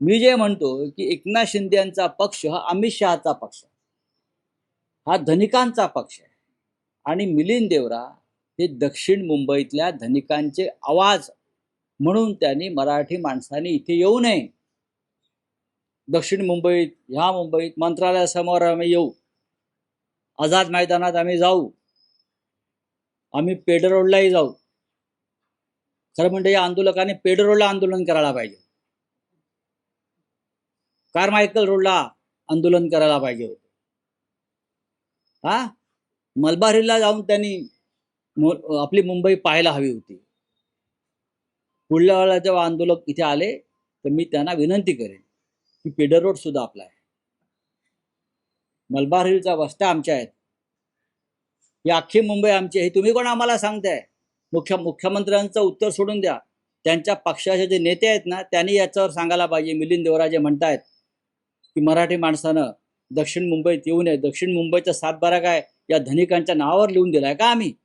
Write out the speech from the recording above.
मी जे म्हणतो की एकनाथ शिंदे यांचा पक्ष हा अमित शहाचा पक्ष, हा धनिकांचा पक्ष आहे. आणि मिलिंद देवरा हे दक्षिण मुंबईतल्या धनिकांचे आवाज म्हणून त्यांनी मराठी माणसांनी इथे येऊ नये. दक्षिण मुंबईत, ह्या मुंबईत मंत्रालयासमोर आम्ही येऊ, आझाद मैदानात आम्ही जाऊ, आम्ही पेड रोडलाही जाऊ. खरं म्हणजे या आंदोलकांनी पेड रोडला आंदोलन करायला पाहिजे, कारमायकल रोडला आंदोलन करायला पाहिजे होते. हा, मलबार हिलला जाऊन त्यांनी आपली मुंबई पाहायला हवी होती. पुढल्या वेळेला जेव्हा आंदोलक इथे आले तर मी त्यांना विनंती करेन की पेडर रोड सुद्धा आपला आहे, मलबार हिलच्या वस्त्या आमच्या आहेत, ही अख्खी मुंबई आमची आहे. तुम्ही कोण आम्हाला सांगताय? मुख्यमंत्र्यांचं उत्तर सोडून द्या. त्यांच्या पक्षाचे जे नेते आहेत ना, त्यांनी याच्यावर सांगायला पाहिजे. मिलिंद देवरा जे म्हणतायत की मराठी माणसानं दक्षिण मुंबईत येऊ नये, दक्षिण मुंबईचा सातबारा काय या धनिकांच्या नावावर लिहून दिलाय का आम्ही?